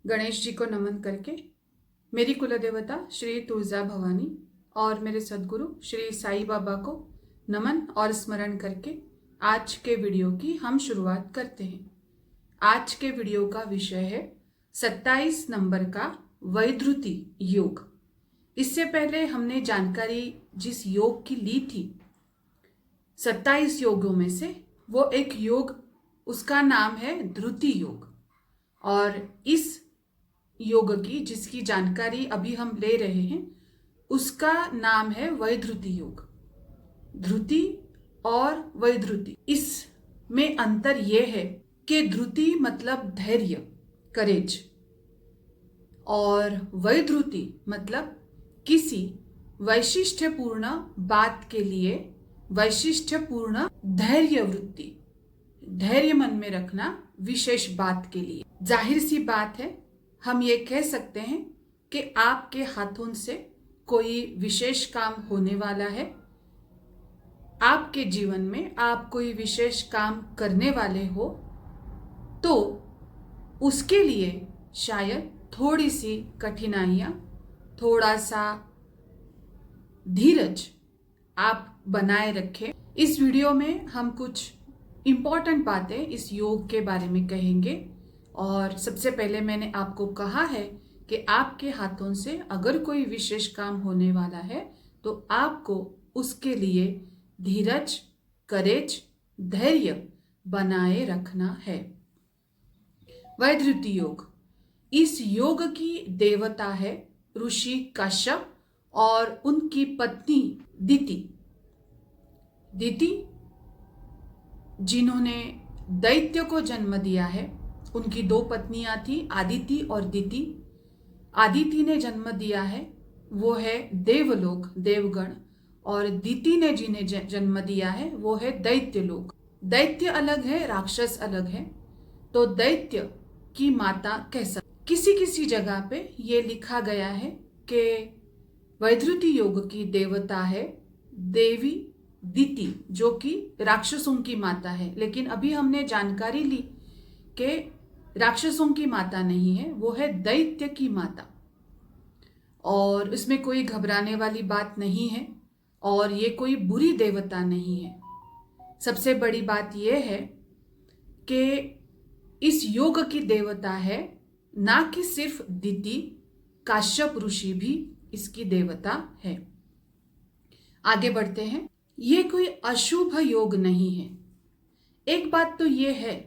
गणेश जी को नमन करके मेरी कुलदेवता श्री तुलजा भवानी और मेरे सद्गुरु श्री साईं बाबा को नमन और स्मरण करके आज के वीडियो की हम शुरुआत करते हैं। आज के वीडियो का विषय है 27 नंबर का वैधृति योग। इससे पहले हमने जानकारी जिस योग की ली थी 27 योगों में से वो एक योग, उसका नाम है धृति योग। और इस योग की जिसकी जानकारी अभी हम ले रहे हैं उसका नाम है वैधृति योग। धृति और वैधृति, इसमें अंतर यह है कि धृति मतलब धैर्य, करेज, और वैधृति मतलब किसी वैशिष्ट्यपूर्ण बात के लिए वैशिष्ट्यपूर्ण धैर्य वृत्ति, धैर्य मन में रखना विशेष बात के लिए। जाहिर सी बात है, हम ये कह सकते हैं कि आपके हाथों से कोई विशेष काम होने वाला है, आपके जीवन में आप कोई विशेष काम करने वाले हो, तो उसके लिए शायद थोड़ी सी कठिनाइयाँ, थोड़ा सा धीरज आप बनाए रखें। इस वीडियो में हम कुछ इम्पॉर्टेंट बातें इस योग के बारे में कहेंगे। और सबसे पहले मैंने आपको कहा है कि आपके हाथों से अगर कोई विशेष काम होने वाला है तो आपको उसके लिए धीरज, करेज, धैर्य बनाए रखना है। वैधृति योग, इस योग की देवता है ऋषि कश्यप और उनकी पत्नी दिति। दिति जिन्होंने दैत्य को जन्म दिया है, उनकी दो पत्नियां थी, आदिति और दिति। आदिति ने जन्म दिया है वो है देवलोक, देवगण, और दिति ने जिन्हें जन्म दिया है वो है दैत्य लोक। दैत्य अलग है, राक्षस अलग है। तो दैत्य की माता कह सकते। किसी किसी जगह पे ये लिखा गया है कि वैधृति योग की देवता है देवी दिति, जो कि राक्षसों की माता है। लेकिन अभी हमने जानकारी ली कि राक्षसों की माता नहीं है, वो है दैत्य की माता। और इसमें कोई घबराने वाली बात नहीं है और ये कोई बुरी देवता नहीं है। सबसे बड़ी बात यह है कि इस योग की देवता है ना कि सिर्फ दिति, काश्यप ऋषि भी इसकी देवता है। आगे बढ़ते हैं। ये कोई अशुभ योग नहीं है। एक बात तो ये है,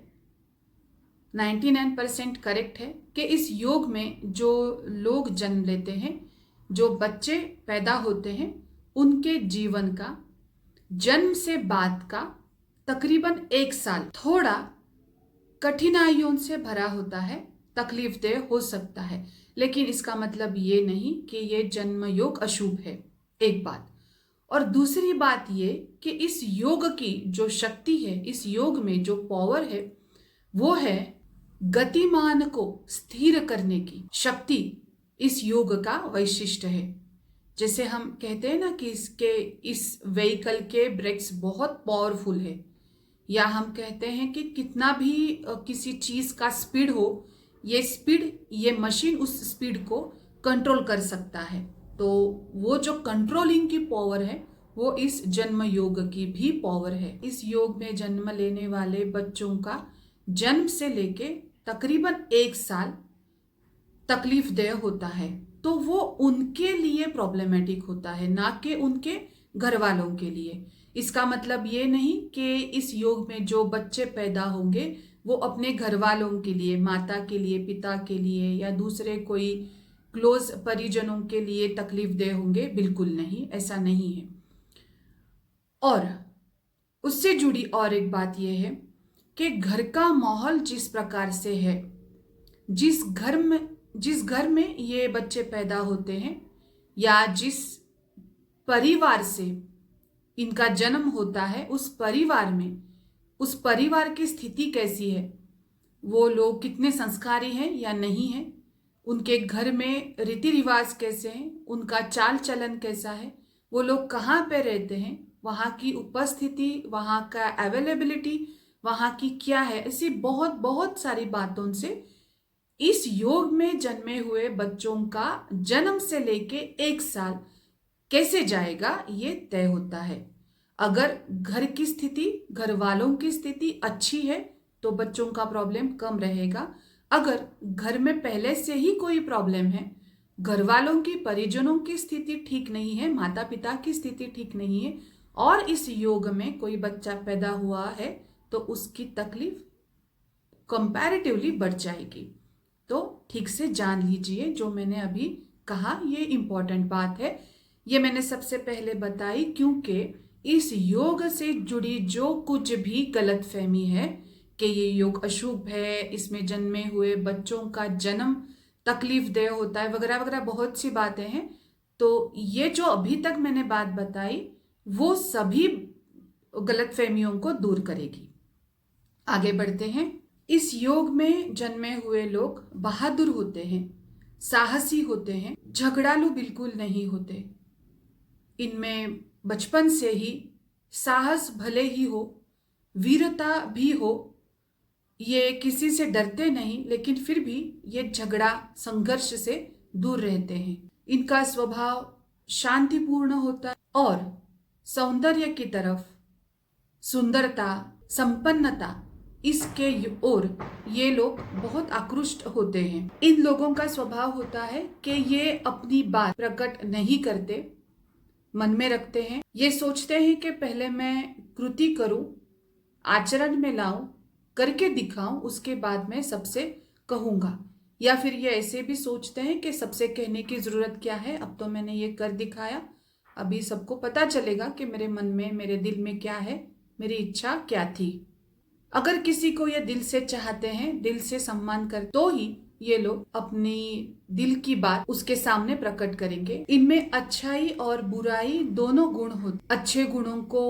99% करेक्ट है कि इस योग में जो लोग जन्म लेते हैं, जो बच्चे पैदा होते हैं, उनके जीवन का जन्म से बाद का तकरीबन 1 साल थोड़ा कठिनाइयों से भरा होता है, तकलीफदेह हो सकता है। लेकिन इसका मतलब ये नहीं कि ये जन्म योग अशुभ है, एक बात। और दूसरी बात ये कि इस योग की जो शक्ति है, इस योग में जो पावर है, वो है गतिमान को स्थिर करने की शक्ति। इस योग का वैशिष्ट्य है। जैसे हम कहते हैं ना कि इस व्हीकल के ब्रेक्स बहुत पावरफुल है, या हम कहते हैं कि कितना भी किसी चीज का स्पीड हो, ये मशीन उस स्पीड को कंट्रोल कर सकता है। तो वो जो कंट्रोलिंग की पावर है वो इस जन्म योग की भी पावर है। इस योग में जन्म लेने वाले बच्चों का जन्म से लेके तकरीबन 1 साल तकलीफदेह होता है, तो वो उनके लिए प्रॉब्लमेटिक होता है, ना कि उनके घर वालों के लिए। इसका मतलब ये नहीं कि इस योग में जो बच्चे पैदा होंगे वो अपने घर वालों के लिए, माता के लिए, पिता के लिए या दूसरे कोई क्लोज परिजनों के लिए तकलीफदेह होंगे। बिल्कुल नहीं, ऐसा नहीं है। और उससे जुड़ी और एक बात यह है कि घर का माहौल जिस प्रकार से है, जिस घर में ये बच्चे पैदा होते हैं या जिस परिवार से इनका जन्म होता है, उस परिवार की स्थिति कैसी है, वो लोग कितने संस्कारी हैं या नहीं हैं, उनके घर में रीति रिवाज कैसे हैं, उनका चाल चलन कैसा है, वो लोग कहाँ पे रहते हैं, वहाँ की उपस्थिति, वहाँ का अवेलेबिलिटी वहाँ की क्या है, ऐसी बहुत बहुत सारी बातों से इस योग में जन्मे हुए बच्चों का जन्म से लेके 1 साल कैसे जाएगा ये तय होता है। अगर घर की स्थिति, घर वालों की स्थिति अच्छी है तो बच्चों का प्रॉब्लम कम रहेगा। अगर घर में पहले से ही कोई प्रॉब्लम है, घर वालों की, परिजनों की स्थिति ठीक नहीं है, माता पिता की स्थिति ठीक नहीं है और इस योग में कोई बच्चा पैदा हुआ है तो उसकी तकलीफ कंपैरेटिवली बढ़ जाएगी। तो ठीक से जान लीजिए, जो मैंने अभी कहा ये इंपॉर्टेंट बात है। ये मैंने सबसे पहले बताई क्योंकि इस योग से जुड़ी जो कुछ भी गलतफहमी है कि ये योग अशुभ है, इसमें जन्मे हुए बच्चों का जन्म तकलीफदेह होता है, वगैरह वगैरह बहुत सी बातें हैं। तो ये जो अभी तक मैंने बात बताई वो सभी गलतफहमियों को दूर करेगी। आगे बढ़ते हैं। इस योग में जन्मे हुए लोग बहादुर होते हैं, साहसी होते हैं, झगड़ालू बिल्कुल नहीं होते। इनमें बचपन से ही साहस भले ही हो, वीरता भी हो, ये किसी से डरते नहीं, लेकिन फिर भी ये झगड़ा संघर्ष से दूर रहते हैं। इनका स्वभाव शांतिपूर्ण होता है और सौंदर्य की तरफ, सुंदरता, संपन्नता, इसके ओर ये लोग बहुत आकृष्ट होते हैं। इन लोगों का स्वभाव होता है कि ये अपनी बात प्रकट नहीं करते, मन में रखते हैं। ये सोचते हैं कि पहले मैं कृति करूं, आचरण में लाऊं, करके दिखाऊं, उसके बाद मैं सबसे कहूंगा। या फिर ये ऐसे भी सोचते हैं कि सबसे कहने की जरूरत क्या है, अब तो मैंने ये कर दिखाया, अभी सबको पता चलेगा कि मेरे मन में, मेरे दिल में क्या है, मेरी इच्छा क्या थी। अगर किसी को ये दिल से चाहते हैं, दिल से सम्मान कर, तो ही ये लोग अपनी दिल की बात उसके सामने प्रकट करेंगे। इनमें अच्छाई और बुराई दोनों गुण होते। अच्छे गुणों को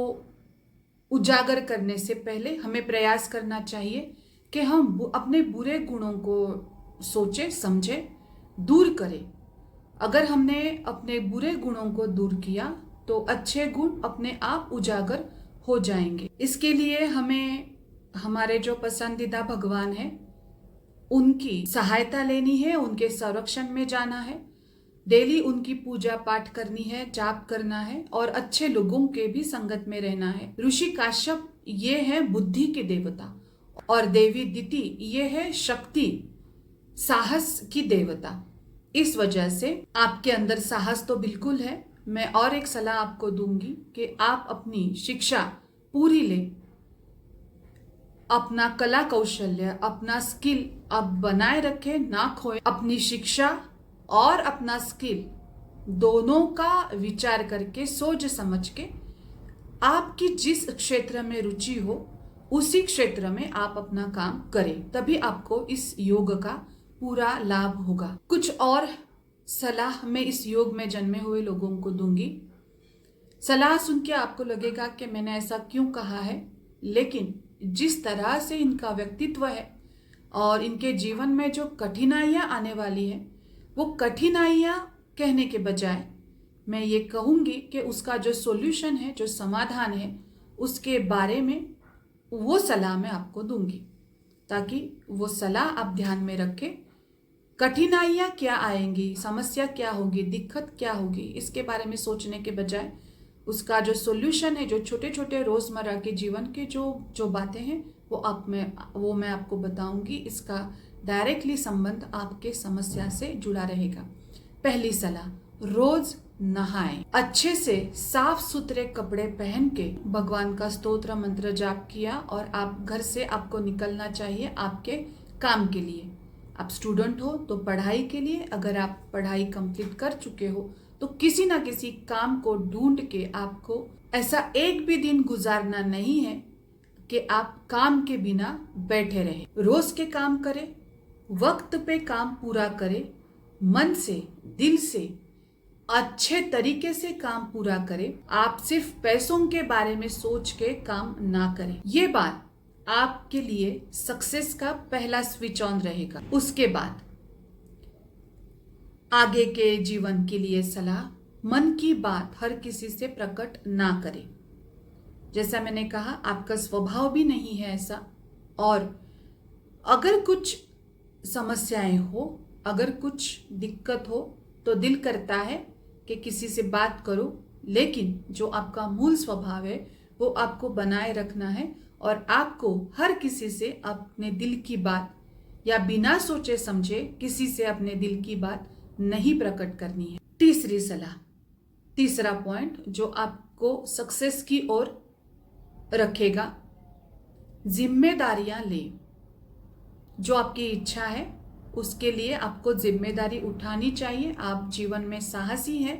उजागर करने से पहले हमें प्रयास करना चाहिए कि हम अपने बुरे गुणों को सोचे, समझे, दूर करें। अगर हमने अपने बुरे गुणों को दूर किया तो अच्छे गुण अपने आप उजागर हो जाएंगे। इसके लिए हमें हमारे जो पसंदीदा भगवान है उनकी सहायता लेनी है, उनके संरक्षण में जाना है, डेली उनकी पूजा पाठ करनी है, जाप करना है और अच्छे लोगों के भी संगत में रहना है। ऋषि काश्यप ये है बुद्धि के देवता और देवी दिति ये है शक्ति, साहस की देवता। इस वजह से आपके अंदर साहस तो बिल्कुल है। मैं और एक सलाह आपको दूंगी कि आप अपनी शिक्षा पूरी लें, अपना कला कौशल्य, अपना स्किल आप बनाए रखें, ना खोए। अपनी शिक्षा और अपना स्किल दोनों का विचार करके, सोच समझ के, आपकी जिस क्षेत्र में रुचि हो उसी क्षेत्र में आप अपना काम करें, तभी आपको इस योग का पूरा लाभ होगा। कुछ और सलाह मैं इस योग में जन्मे हुए लोगों को दूंगी। सलाह सुन के आपको लगेगा कि मैंने ऐसा क्यों कहा है, लेकिन जिस तरह से इनका व्यक्तित्व है और इनके जीवन में जो कठिनाइयाँ आने वाली है, वो कठिनाइयाँ कहने के बजाय मैं ये कहूँगी कि उसका जो सॉल्यूशन है, जो समाधान है, उसके बारे में वो सलाह मैं आपको दूंगी, ताकि वो सलाह आप ध्यान में रखें। कठिनाइयाँ क्या आएंगी, समस्या क्या होगी, दिक्कत क्या होगी, इसके बारे में सोचने के बजाय उसका जो सॉल्यूशन है, जो छोटे छोटे रोजमर्रा के जीवन के जो बातें हैं वो मैं आपको बताऊंगी। इसका डायरेक्टली संबंध आपके समस्या से जुड़ा रहेगा। पहली सलाह, रोज नहाएं, अच्छे से साफ सुथरे कपड़े पहन के भगवान का स्तोत्र मंत्र जाप किया और आप घर से आपको निकलना चाहिए आपके काम के लिए। आप स्टूडेंट हो तो पढ़ाई के लिए, अगर आप पढ़ाई कंप्लीट कर चुके हो तो किसी ना किसी काम को ढूंढ के आपको ऐसा एक भी दिन गुजारना नहीं है कि आप काम के बिना बैठे रहे। रोज के काम करें, वक्त पे काम पूरा करें, मन से, दिल से, अच्छे तरीके से काम पूरा करें। आप सिर्फ पैसों के बारे में सोच के काम ना करें। ये बात आपके लिए सक्सेस का पहला स्विच ऑन रहेगा। उसके बाद आगे के जीवन के लिए सलाह, मन की बात हर किसी से प्रकट ना करें। जैसा मैंने कहा, आपका स्वभाव भी नहीं है ऐसा, और अगर कुछ समस्याएं हो, अगर कुछ दिक्कत हो तो दिल करता है कि किसी से बात करो, लेकिन जो आपका मूल स्वभाव है वो आपको बनाए रखना है और आपको हर किसी से अपने दिल की बात या बिना सोचे समझे किसी से अपने दिल की बात नहीं प्रकट करनी है। तीसरी सलाह, तीसरा पॉइंट जो आपको सक्सेस की ओर रखेगा, जिम्मेदारियां ले। जो आपकी इच्छा है उसके लिए आपको जिम्मेदारी उठानी चाहिए। आप जीवन में साहसी हैं,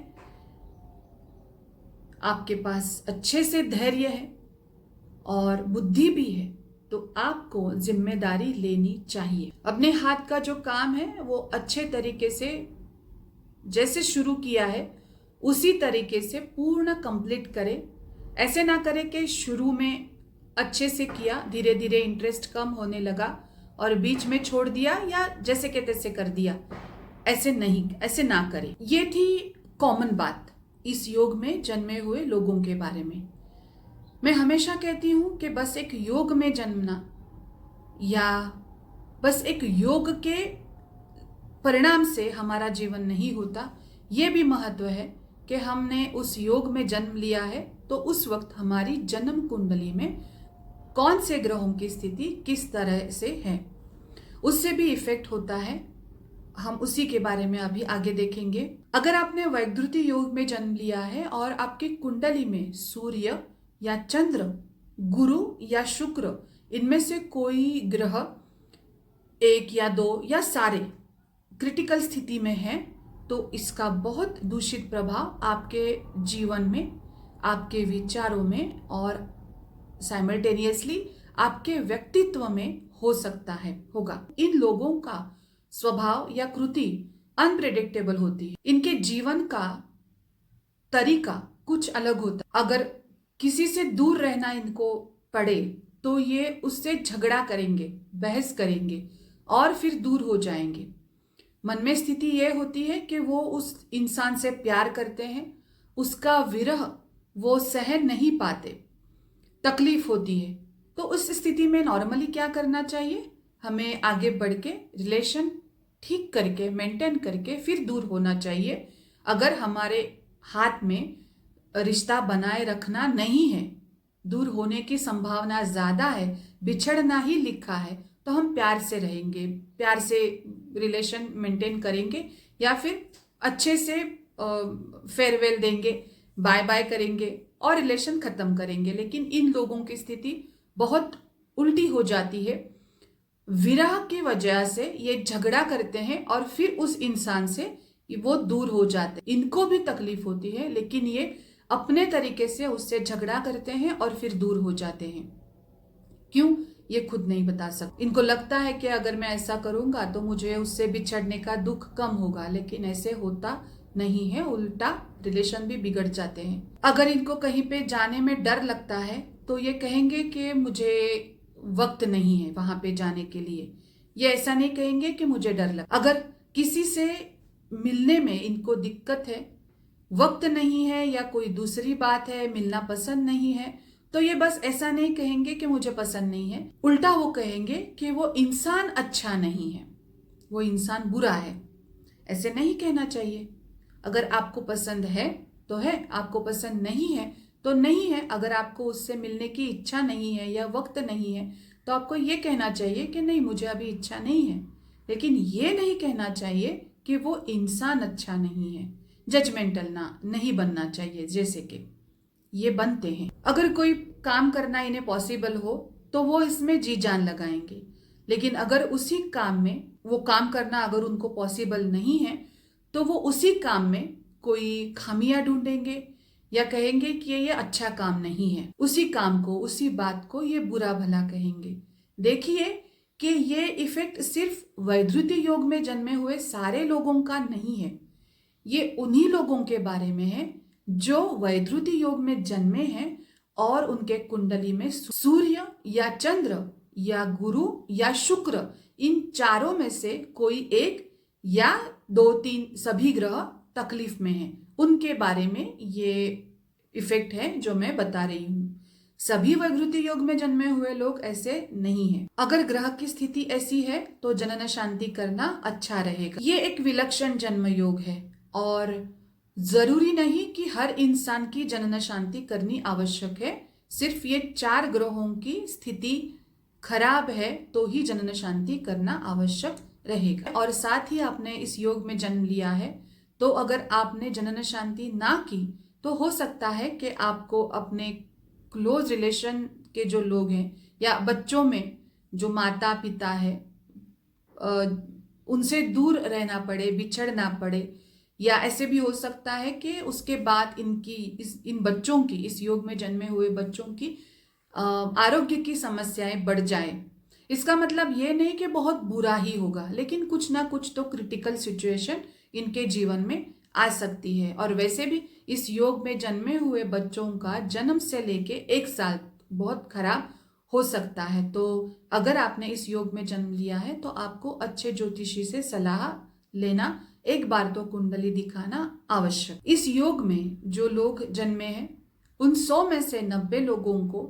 आपके पास अच्छे से धैर्य है और बुद्धि भी है, तो आपको जिम्मेदारी लेनी चाहिए। अपने हाथ का जो काम है वो अच्छे तरीके से जैसे शुरू किया है उसी तरीके से पूर्ण कंप्लीट करें। ऐसे ना करें कि शुरू में अच्छे से किया, धीरे धीरे इंटरेस्ट कम होने लगा और बीच में छोड़ दिया या जैसे के तैसे कर दिया। ऐसे ना करें। ये थी कॉमन बात इस योग में जन्मे हुए लोगों के बारे में। मैं हमेशा कहती हूं कि बस एक योग में जन्मना या बस एक योग के परिणाम से हमारा जीवन नहीं होता। ये भी महत्व है कि हमने उस योग में जन्म लिया है तो उस वक्त हमारी जन्म कुंडली में कौन से ग्रहों की स्थिति किस तरह से है, उससे भी इफेक्ट होता है। हम उसी के बारे में अभी आगे देखेंगे। अगर आपने वैधृति योग में जन्म लिया है और आपकी कुंडली में सूर्य या चंद्र, गुरु या शुक्र, इनमें से कोई ग्रह, एक या दो या सारे क्रिटिकल स्थिति में है, तो इसका बहुत दूषित प्रभाव आपके जीवन में, आपके विचारों में और साइमल्टेनियसली आपके व्यक्तित्व में हो सकता है, होगा। इन लोगों का स्वभाव या कृति अनप्रेडिक्टेबल होती है। इनके जीवन का तरीका कुछ अलग होता है। अगर किसी से दूर रहना इनको पड़े तो ये उससे झगड़ा करेंगे, बहस करेंगे और फिर दूर हो जाएंगे। मन में स्थिति ये होती है कि वो उस इंसान से प्यार करते हैं, उसका विरह वो सहन नहीं पाते, तकलीफ होती है। तो उस स्थिति में नॉर्मली क्या करना चाहिए, हमें आगे बढ़ के रिलेशन ठीक करके मेंटेन करके फिर दूर होना चाहिए। अगर हमारे हाथ में रिश्ता बनाए रखना नहीं है, दूर होने की संभावना ज़्यादा है, बिछड़ना ही लिखा है, तो हम प्यार से रहेंगे, प्यार से रिलेशन मेंटेन करेंगे या फिर अच्छे से फेयरवेल देंगे, बाय बाय करेंगे और रिलेशन खत्म करेंगे। लेकिन इन लोगों की स्थिति बहुत उल्टी हो जाती है। विरह की वजह से ये झगड़ा करते हैं और फिर उस इंसान से वो दूर हो जाते हैं। इनको भी तकलीफ होती है लेकिन ये अपने तरीके से उससे झगड़ा करते हैं और फिर दूर हो जाते हैं। क्यों, ये खुद नहीं बता सकते। इनको लगता है कि अगर मैं ऐसा करूंगा तो मुझे उससे बिछड़ने का दुख कम होगा, लेकिन ऐसे होता नहीं है, उल्टा रिलेशन भी बिगड़ जाते हैं। अगर इनको कहीं पे जाने में डर लगता है तो ये कहेंगे कि मुझे वक्त नहीं है वहां पे जाने के लिए। ये ऐसा नहीं कहेंगे कि मुझे डर लग। अगर किसी से मिलने में इनको दिक्कत है, वक्त नहीं है या कोई दूसरी बात है, मिलना पसंद नहीं है, तो ये बस ऐसा नहीं कहेंगे कि मुझे पसंद नहीं है, उल्टा वो कहेंगे कि वो इंसान अच्छा नहीं है, वो इंसान बुरा है। ऐसे नहीं कहना चाहिए। अगर आपको पसंद है तो है, आपको पसंद नहीं है तो नहीं है। अगर आपको उससे मिलने की इच्छा नहीं है या वक्त नहीं है तो आपको ये कहना चाहिए कि नहीं, मुझे अभी इच्छा नहीं है। लेकिन ये नहीं कहना चाहिए कि वो इंसान अच्छा नहीं है। जजमेंटल नहीं बनना चाहिए, जैसे कि ये बनते हैं। अगर कोई काम करना इन्हें पॉसिबल हो तो वो इसमें जी जान लगाएंगे, लेकिन अगर उसी काम में वो काम करना अगर उनको पॉसिबल नहीं है तो वो उसी काम में कोई खामियां ढूंढेंगे या कहेंगे कि ये अच्छा काम नहीं है। उसी काम को, उसी बात को ये बुरा भला कहेंगे। देखिए कि ये इफेक्ट सिर्फ वैधृति योग में जन्मे हुए सारे लोगों का नहीं है, ये उन्हीं लोगों के बारे में है जो वैधृति योग में जन्मे हैं और उनके कुंडली में सूर्य या चंद्र या गुरु या शुक्र, इन चारों में से कोई एक या दो तीन सभी ग्रह तकलीफ में हैं। उनके बारे में ये इफेक्ट है जो मैं बता रही हूँ। सभी वैधृति योग में जन्मे हुए लोग ऐसे नहीं हैं। अगर ग्रह की स्थिति ऐसी है तो जनन शांति करना अच्छा रहेगा। ये एक विलक्षण जन्म योग है और जरूरी नहीं कि हर इंसान की जनन शांति करनी आवश्यक है। सिर्फ ये 4 ग्रहों की स्थिति खराब है तो ही जनन शांति करना आवश्यक रहेगा। और साथ ही आपने इस योग में जन्म लिया है तो अगर आपने जनन शांति ना की तो हो सकता है कि आपको अपने क्लोज रिलेशन के जो लोग हैं या बच्चों में जो माता पिता है उनसे दूर रहना पड़े, बिछड़ना पड़े, या ऐसे भी हो सकता है कि उसके बाद इन बच्चों की, इस योग में जन्मे हुए बच्चों की आरोग्य की समस्याएं बढ़ जाए। इसका मतलब ये नहीं कि बहुत बुरा ही होगा, लेकिन कुछ ना कुछ तो क्रिटिकल सिचुएशन इनके जीवन में आ सकती है। और वैसे भी इस योग में जन्मे हुए बच्चों का जन्म से लेके 1 साल बहुत खराब हो सकता है। तो अगर आपने इस योग में जन्म लिया है तो आपको अच्छे ज्योतिषी से सलाह लेना, एक बार तो कुंडली दिखाना आवश्यक। इस योग में जो लोग जन्मे हैं उन 100 में से 90 लोगों को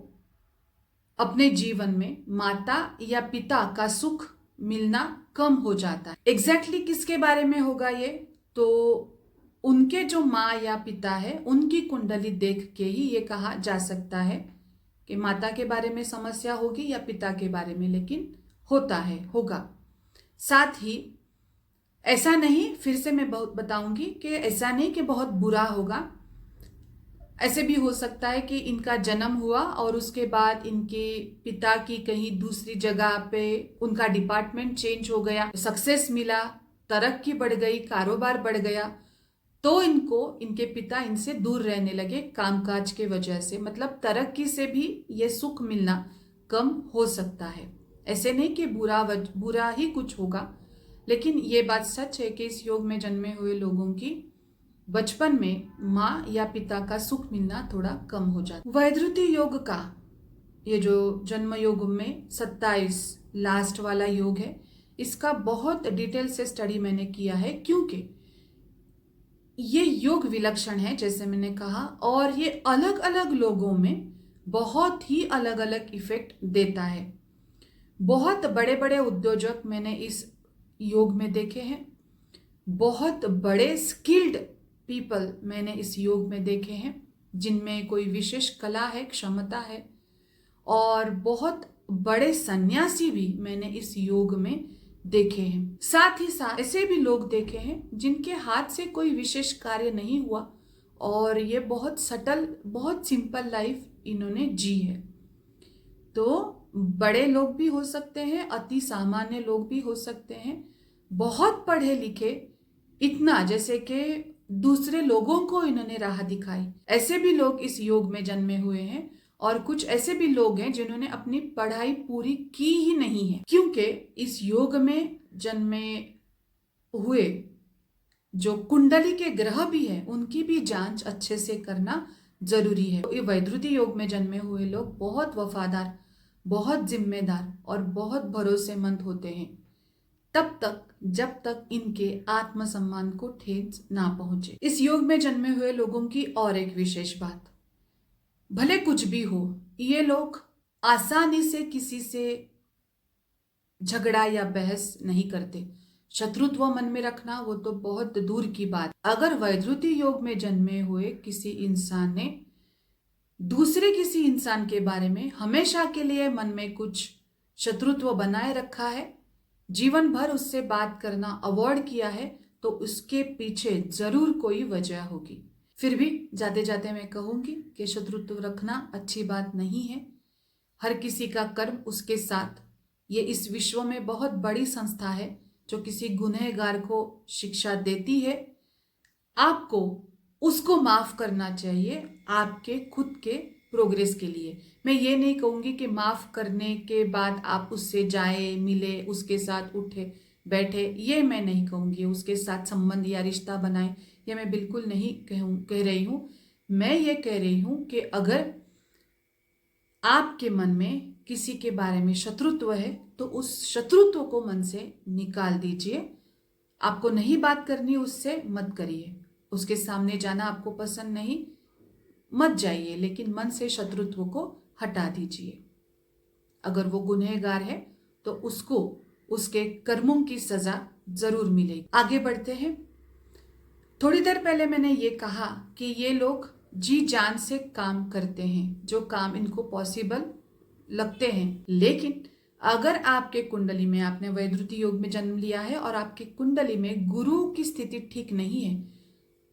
अपने जीवन में माता या पिता का सुख मिलना कम हो जाता है। एग्जैक्टली किसके बारे में होगा ये, तो उनके जो माँ या पिता है उनकी कुंडली देख के ही ये कहा जा सकता है कि माता के बारे में समस्या होगी या पिता के बारे में, लेकिन होगा। साथ ही ऐसा नहीं, फिर से मैं बहुत बताऊंगी कि ऐसा नहीं कि बहुत बुरा होगा। ऐसे भी हो सकता है कि इनका जन्म हुआ और उसके बाद इनके पिता की कहीं दूसरी जगह पे उनका डिपार्टमेंट चेंज हो गया, सक्सेस मिला, तरक्की बढ़ गई, कारोबार बढ़ गया, तो इनके पिता इनसे दूर रहने लगे कामकाज के वजह से। मतलब तरक्की से भी ये सुख मिलना कम हो सकता है। ऐसे नहीं कि बुरा ही कुछ होगा, लेकिन ये बात सच है कि इस योग में जन्मे हुए लोगों की बचपन में माँ या पिता का सुख मिलना थोड़ा कम हो जाता है। वैधृति योग का ये जो जन्म योग में 27 लास्ट वाला योग है, इसका बहुत डिटेल से स्टडी मैंने किया है, क्योंकि ये योग विलक्षण है जैसे मैंने कहा, और ये अलग अलग लोगों में बहुत ही अलग अलग इफेक्ट देता है। बहुत बड़े बड़े उद्योजक मैंने इस योग में देखे हैं, बहुत बड़े स्किल्ड पीपल मैंने इस योग में देखे हैं जिनमें कोई विशेष कला है, क्षमता है, और बहुत बड़े सन्यासी भी मैंने इस योग में देखे हैं। साथ ही साथ ऐसे भी लोग देखे हैं जिनके हाथ से कोई विशेष कार्य नहीं हुआ और ये बहुत सटल, बहुत सिंपल लाइफ इन्होंने जी है। तो बड़े लोग भी हो सकते हैं, अति सामान्य लोग भी हो सकते हैं, बहुत पढ़े लिखे, इतना जैसे कि दूसरे लोगों को इन्होंने राह दिखाई, ऐसे भी लोग इस योग में जन्मे हुए हैं। और कुछ ऐसे भी लोग हैं जिन्होंने अपनी पढ़ाई पूरी की ही नहीं है, क्योंकि इस योग में जन्मे हुए जो कुंडली के ग्रह भी हैं उनकी भी जांच अच्छे से करना जरूरी है। ये वैधृति योग में जन्मे हुए लोग बहुत वफादार, बहुत जिम्मेदार और बहुत भरोसेमंद होते हैं, तब तक जब तक इनके आत्मसम्मान को ठेस ना पहुंचे। इस योग में जन्मे हुए लोगों की और एक विशेष बात, भले कुछ भी हो, ये लोग आसानी से किसी से झगड़ा या बहस नहीं करते। शत्रुत्व मन में रखना वो तो बहुत दूर की बात। अगर वैधृति योग में जन्मे हुए किसी इंसान ने दूसरे किसी इंसान के बारे में हमेशा के लिए मन में कुछ शत्रुत्व बनाए रखा है, जीवन भर उससे बात करना अवॉइड किया है, तो उसके पीछे जरूर कोई वजह होगी। फिर भी जाते जाते मैं कहूंगी कि शत्रुत्व रखना अच्छी बात नहीं है। हर किसी का कर्म उसके साथ। ये इस विश्व में बहुत बड़ी संस्था है जो किसी गुनहगार को शिक्षा देती है। आपको उसको माफ करना चाहिए आपके खुद के प्रोग्रेस के लिए। मैं ये नहीं कहूंगी कि माफ करने के बाद आप उससे जाए, मिले, उसके साथ उठे बैठे, ये मैं नहीं कहूंगी। उसके साथ संबंध या रिश्ता बनाए, ये मैं बिल्कुल नहीं कह रही हूं। मैं ये कह रही हूं कि अगर आपके मन में किसी के बारे में शत्रुत्व है तो उस शत्रुत्व को मन से निकाल दीजिए। आपको नहीं बात करनी उससे, मत करिए। उसके सामने जाना आपको पसंद नहीं, मत जाइए, लेकिन मन से शत्रुत्व को हटा दीजिए। अगर वो गुनहगार है तो उसको उसके कर्मों की सजा जरूर मिलेगी। आगे बढ़ते हैं। थोड़ी देर पहले मैंने ये कहा कि ये लोग जी जान से काम करते हैं, जो काम इनको पॉसिबल लगते हैं। लेकिन अगर आपके कुंडली में, आपने वैधृति योग में जन्म लिया है और आपकी कुंडली में गुरु की स्थिति ठीक नहीं है,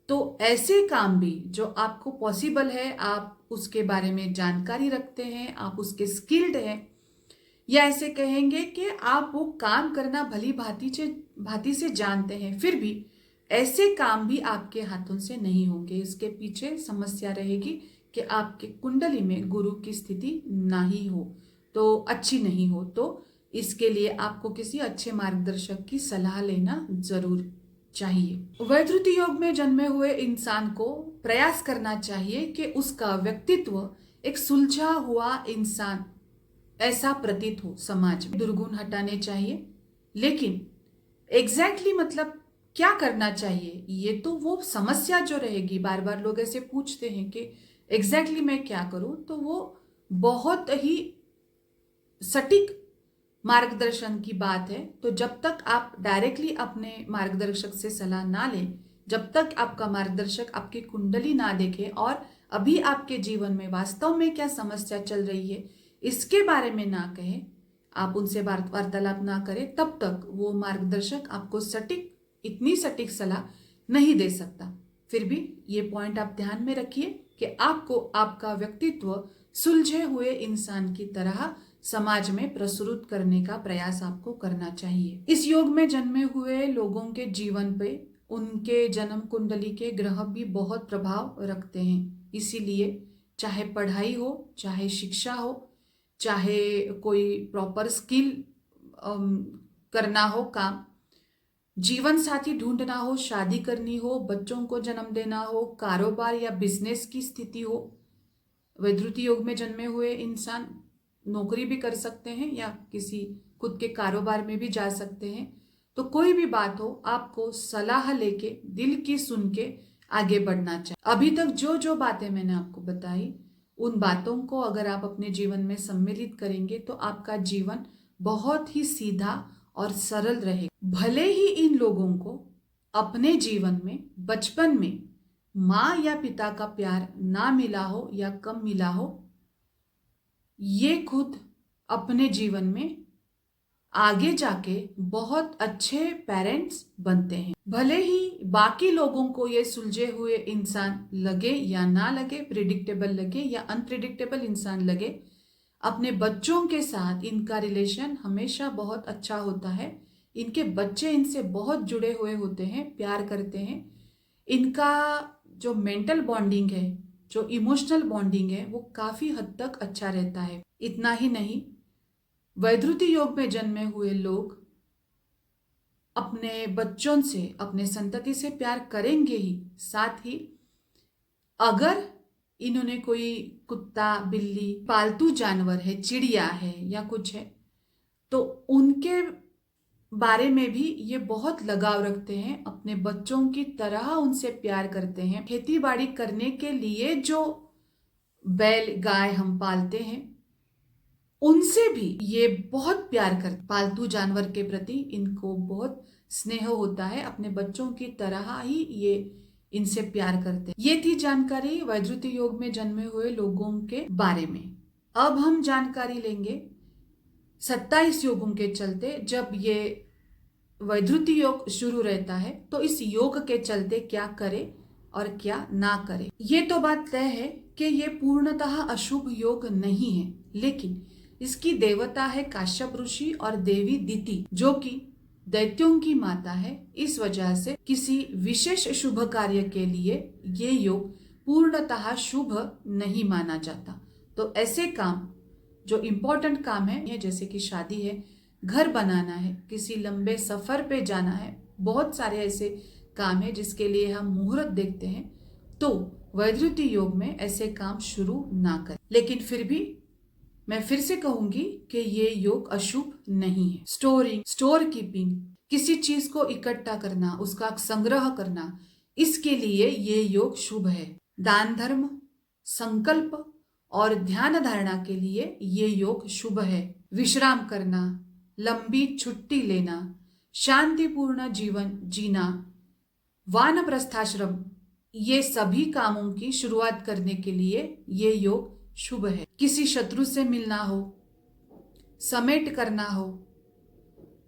तो ऐसे काम भी जो आपको पॉसिबल है, आप उसके बारे में जानकारी रखते हैं, आप उसके स्किल्ड हैं, या ऐसे कहेंगे कि आप वो काम करना भली भांति से जानते हैं, फिर भी ऐसे काम भी आपके हाथों से नहीं होंगे। इसके पीछे समस्या रहेगी कि आपके कुंडली में गुरु की स्थिति ना ही हो, तो अच्छी नहीं हो। तो इसके लिए आपको किसी अच्छे मार्गदर्शक की सलाह लेना जरूर चाहिए। वैधृति योग में जन्मे हुए इंसान को प्रयास करना चाहिए कि उसका व्यक्तित्व एक सुलझा हुआ इंसान ऐसा प्रतीत हो। समाज में दुर्गुण हटाने चाहिए, लेकिन एग्जैक्टली मतलब क्या करना चाहिए, ये तो वो समस्या जो रहेगी। बार बार लोग ऐसे पूछते हैं कि एग्जैक्टली मैं क्या करूं, तो वो बहुत ही सटीक मार्गदर्शन की बात है। तो जब तक आप डायरेक्टली अपने मार्गदर्शक से सलाह ना लें, जब तक आपका मार्गदर्शक आपकी कुंडली ना देखे और अभी आपके जीवन में वास्तव में क्या समस्या चल रही है इसके बारे में ना कहे, आप उनसे वार्तालाप ना करें, तब तक वो मार्गदर्शक आपको इतनी सटीक सलाह नहीं दे सकता। फिर भी ये पॉइंट आप ध्यान में रखिए कि आपको आपका व्यक्तित्व सुलझे हुए इंसान की तरह समाज में प्रस्तुत करने का प्रयास आपको करना चाहिए। इस योग में जन्मे हुए लोगों के जीवन पे उनके जन्म कुंडली के ग्रह भी बहुत प्रभाव रखते हैं। इसीलिए चाहे पढ़ाई हो, चाहे शिक्षा हो, चाहे कोई प्रॉपर स्किल करना हो, काम, जीवन साथी ढूंढना हो, शादी करनी हो, बच्चों को जन्म देना हो, कारोबार या बिजनेस की स्थिति हो, वैधृति योग में जन्मे हुए इंसान नौकरी भी कर सकते हैं या किसी खुद के कारोबार में भी जा सकते हैं। तो कोई भी बात हो, आपको सलाह लेके, दिल की सुन के आगे बढ़ना चाहिए। अभी तक जो जो बातें मैंने आपको बताई, उन बातों को अगर आप अपने जीवन में सम्मिलित करेंगे तो आपका जीवन बहुत ही सीधा और सरल रहेगा। भले ही इन लोगों को अपने जीवन में बचपन में माँ या पिता का प्यार ना मिला हो या कम मिला हो, ये खुद अपने जीवन में आगे जाके बहुत अच्छे पेरेंट्स बनते हैं। भले ही बाकी लोगों को ये सुलझे हुए इंसान लगे या ना लगे, प्रिडिक्टेबल लगे या अनप्रिडिक्टेबल इंसान लगे, अपने बच्चों के साथ इनका रिलेशन हमेशा बहुत अच्छा होता है। इनके बच्चे इनसे बहुत जुड़े हुए होते हैं, प्यार करते हैं। इनका जो मेंटल बॉन्डिंग है, जो इमोशनल बॉन्डिंग है, वो काफी हद तक अच्छा रहता है। इतना ही नहीं, वैधृति योग में जन्मे हुए लोग अपने बच्चों से, अपने संतति से प्यार करेंगे ही, साथ ही अगर इन्होंने कोई कुत्ता, बिल्ली, पालतू जानवर है, चिड़िया है या कुछ है, तो उनके बारे में भी ये बहुत लगाव रखते हैं, अपने बच्चों की तरह उनसे प्यार करते हैं। खेती बाड़ी करने के लिए जो बैल, गाय हम पालते हैं, उनसे भी ये बहुत प्यार करते। पालतू जानवर के प्रति इनको बहुत स्नेह होता है, अपने बच्चों की तरह ही ये इनसे प्यार करते हैं। ये थी जानकारी वैधृति योग में जन्मे हुए लोगों के बारे में। अब हम जानकारी लेंगे 27 योगों के चलते। जब ये वैधृति योग शुरू रहता है तो इस योग के चलते क्या करे और क्या ना करे। ये तो बात तय है कि ये पूर्णतः अशुभ योग नहीं है, लेकिन इसकी देवता है काश्यप ऋषि और देवी दिति, जो कि दैत्यों की माता है। इस वजह से किसी विशेष शुभ कार्य के लिए ये योग पूर्णतः शुभ नहीं माना जाता। तो ऐसे काम जो इम्पोर्टेंट काम है, जैसे कि शादी है, घर बनाना है, किसी लंबे सफर पे जाना है, बहुत सारे ऐसे काम है जिसके लिए हम मुहूर्त देखते हैं, तो वैधृति योग में ऐसे काम शुरू ना करें। लेकिन फिर भी मैं फिर से कहूंगी कि ये योग अशुभ नहीं है। स्टोर कीपिंग, किसी चीज को इकट्ठा करना, उसका संग्रह करना, इसके लिए ये योग शुभ है। दान धर्म, संकल्प और ध्यान धारणा के लिए ये योग शुभ है। विश्राम करना, लंबी छुट्टी लेना, शांतिपूर्ण जीवन जीना, वानप्रस्थाश्रम, ये सभी कामों की शुरुआत करने के लिए ये योग शुभ है। किसी शत्रु से मिलना हो, समेट करना हो,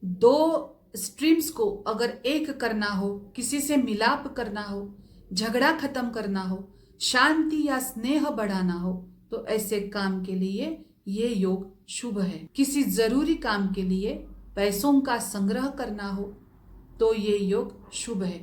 दो स्ट्रीम्स को अगर एक करना हो, किसी से मिलाप करना हो, झगड़ा खत्म करना हो, शांति या स्नेह बढ़ाना हो, तो ऐसे काम के लिए ये योग शुभ है। किसी जरूरी काम के लिए पैसों का संग्रह करना हो तो ये योग शुभ है।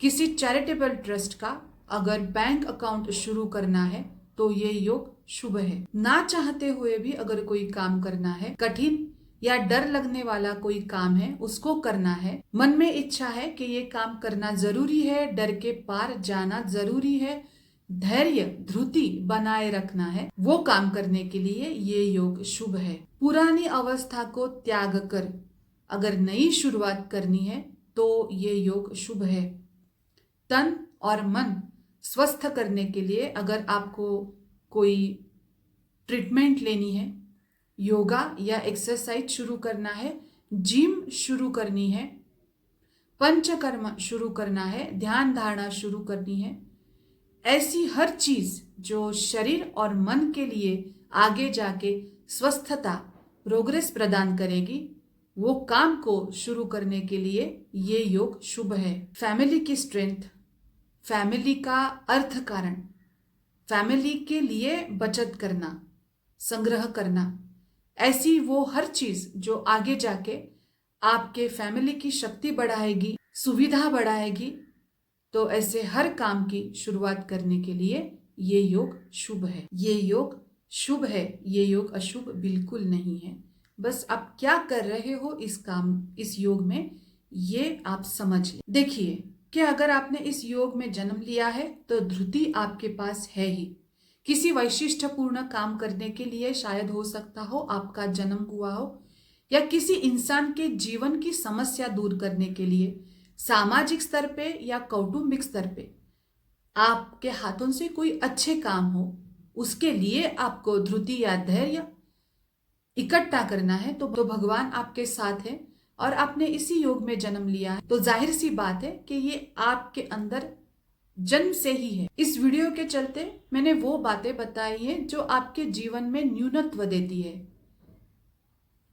किसी चैरिटेबल ट्रस्ट का अगर बैंक अकाउंट शुरू करना है तो ये योग शुभ है। ना चाहते हुए भी अगर कोई काम करना है, कठिन या डर लगने वाला कोई काम है, उसको करना है, मन में इच्छा है कि ये काम करना जरूरी है, डर के पार जाना जरूरी है, धैर्य धृति बनाए रखना है, वो काम करने के लिए ये योग शुभ है। पुरानी अवस्था को त्याग कर अगर नई शुरुआत करनी है तो ये योग शुभ है। तन और मन स्वस्थ करने के लिए अगर आपको कोई ट्रीटमेंट लेनी है, योगा या एक्सरसाइज शुरू करना है, जिम शुरू करनी है, पंचकर्म शुरू करना है, ध्यान धारणा शुरू करनी है, ऐसी हर चीज जो शरीर और मन के लिए आगे जाके स्वस्थता प्रोग्रेस प्रदान करेगी, वो काम को शुरू करने के लिए ये योग शुभ है। फैमिली की स्ट्रेंथ, फैमिली का अर्थ कारण, फैमिली के लिए बचत करना, संग्रह करना, ऐसी वो हर चीज जो आगे जाके आपके फैमिली की शक्ति बढ़ाएगी, सुविधा बढ़ाएगी, तो ऐसे हर काम की शुरुआत करने के लिए ये योग शुभ है। ये योग शुभ है, ये योग अशुभ बिल्कुल नहीं है। बस आप क्या कर रहे हो इस योग में, ये आप समझ लें। देखिए कि अगर आपने इस योग में जन्म लिया है तो धृति आपके पास है ही। किसी वैशिष्ट्यपूर्ण काम करने के लिए शायद हो सकता हो आपका जन्म हुआ हो, या किसी इंसान के जीवन की समस्या दूर करने के लिए सामाजिक स्तर पे या कौटुंबिक स्तर पे आपके हाथों से कोई अच्छे काम हो, उसके लिए आपको धृति या धैर्य इकट्ठा करना है, तो भगवान आपके साथ है और आपने इसी योग में जन्म लिया है, तो जाहिर सी बात है कि ये आपके अंदर जन्म से ही है। इस वीडियो के चलते मैंने वो बातें बताई हैं जो आपके जीवन में न्यूनत्व देती है।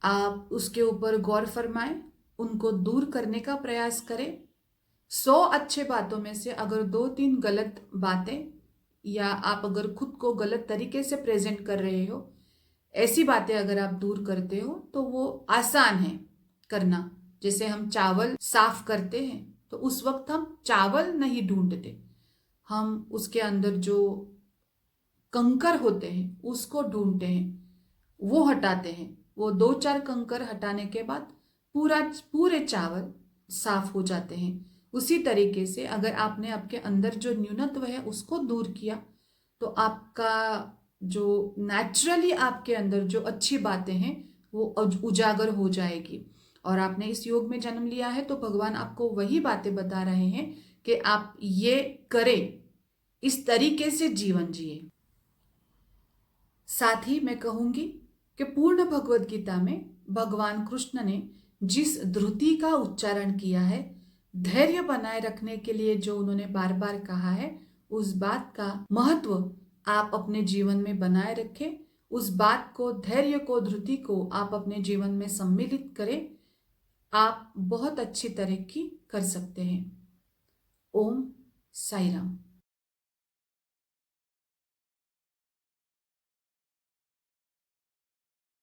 आप उसके ऊपर गौर फरमाएं, उनको दूर करने का प्रयास करें। 100 अच्छे बातों में से अगर 2-3 गलत बातें, या आप अगर खुद को गलत तरीके से प्रेजेंट कर रहे हो, ऐसी बातें अगर आप दूर करते हो तो वो आसान है करना। जैसे हम चावल साफ करते हैं तो उस वक्त हम चावल नहीं ढूंढते, हम उसके अंदर जो कंकर होते हैं उसको ढूंढते हैं, वो हटाते हैं। वो 2-4 कंकर हटाने के बाद पूरे चावल साफ हो जाते हैं। उसी तरीके से अगर आपने आपके अंदर जो न्यूनत्व है उसको दूर किया तो आपका जो नेचुरली आपके अंदर जो अच्छी बातें हैं वो उजागर हो जाएगी। और आपने इस योग में जन्म लिया है तो भगवान आपको वही बातें बता रहे हैं कि आप ये करें, इस तरीके से जीवन जिए। साथ ही मैं कहूंगी कि पूर्ण भगवद गीता में भगवान कृष्ण ने जिस धृति का उच्चारण किया है, धैर्य बनाए रखने के लिए जो उन्होंने बार बार कहा है, उस बात का महत्व आप अपने जीवन में बनाए रखें। उस बात को, धैर्य को, धृति को आप अपने जीवन में सम्मिलित करें। आप बहुत अच्छी तरक्की कर सकते हैं। ओम साई राम।